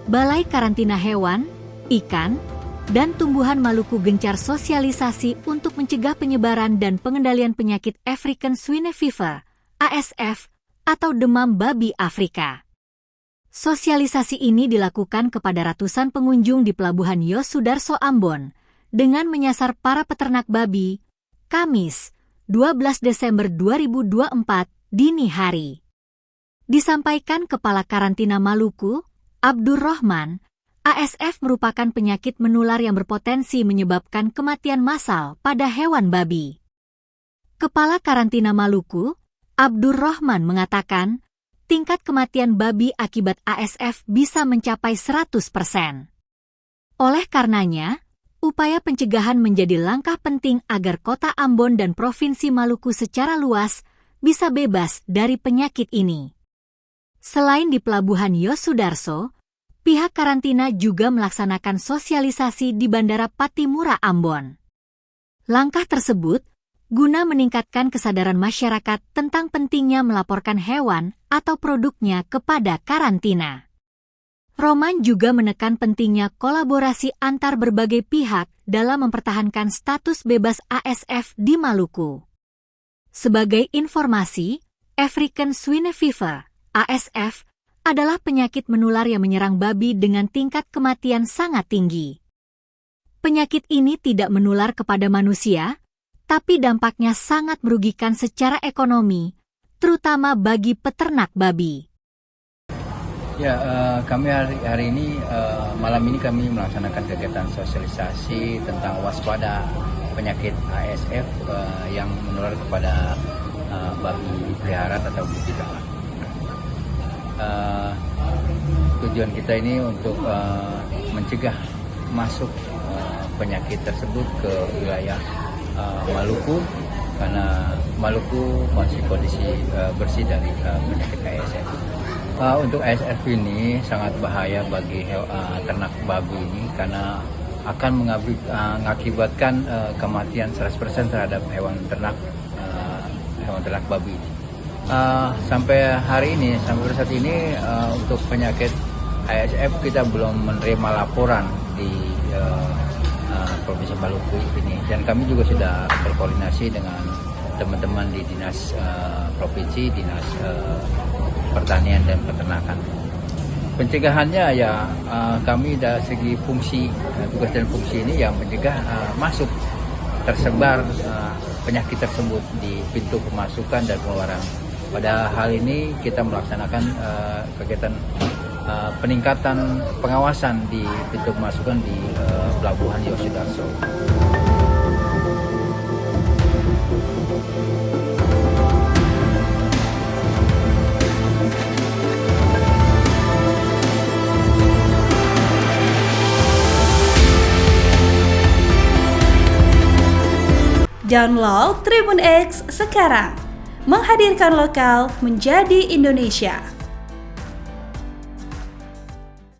Balai Karantina Hewan, Ikan, dan Tumbuhan Maluku gencar sosialisasi untuk mencegah penyebaran dan pengendalian penyakit African Swine Fever, ASF, atau demam babi Afrika. Sosialisasi ini dilakukan kepada ratusan pengunjung di Pelabuhan Yosudarso Ambon dengan menyasar para peternak babi, Kamis, 12 Desember 2024, dini hari. Disampaikan Kepala Karantina Maluku, Abdurrahman, ASF merupakan penyakit menular yang berpotensi menyebabkan kematian massal pada hewan babi. Kepala Karantina Maluku, Abdurrahman mengatakan, tingkat kematian babi akibat ASF bisa mencapai 100%. Oleh karenanya, upaya pencegahan menjadi langkah penting agar kota Ambon dan Provinsi Maluku secara luas bisa bebas dari penyakit ini. Selain di Pelabuhan Yosudarso, pihak karantina juga melaksanakan sosialisasi di Bandara Patimura Ambon. Langkah tersebut guna meningkatkan kesadaran masyarakat tentang pentingnya melaporkan hewan atau produknya kepada karantina. Roman juga menekan pentingnya kolaborasi antar berbagai pihak dalam mempertahankan status bebas ASF di Maluku. Sebagai informasi, African Swine Fever, ASF, adalah penyakit menular yang menyerang babi dengan tingkat kematian sangat tinggi. Penyakit ini tidak menular kepada manusia, tapi dampaknya sangat merugikan secara ekonomi, terutama bagi peternak babi. Ya, kami hari ini, malam ini kami melaksanakan kegiatan sosialisasi tentang waspada penyakit ASF yang menular kepada babi peliharaan atau budidaya. Tujuan kita ini untuk mencegah masuk penyakit tersebut ke wilayah Maluku, karena Maluku masih kondisi bersih dari penyakit ASF. Untuk ASF ini sangat bahaya bagi ternak babi ini karena akan mengakibatkan kematian 100% terhadap hewan ternak babi ini. Sampai hari ini, sampai saat ini untuk penyakit ASF kita belum menerima laporan di Provinsi Maluku ini, dan kami juga sudah berkoordinasi dengan teman-teman di Dinas Provinsi, Dinas Pertanian dan Peternakan. Pencegahannya ya kami dari segi fungsi, tugas dan fungsi ini yang mencegah masuk tersebar penyakit tersebut di pintu pemasukan dan pengeluaran. Pada hal ini kita melaksanakan kegiatan peningkatan pengawasan di pintu pemasukan di Pelabuhan Yosudarso. Download Tribun X sekarang, menghadirkan lokal menjadi Indonesia.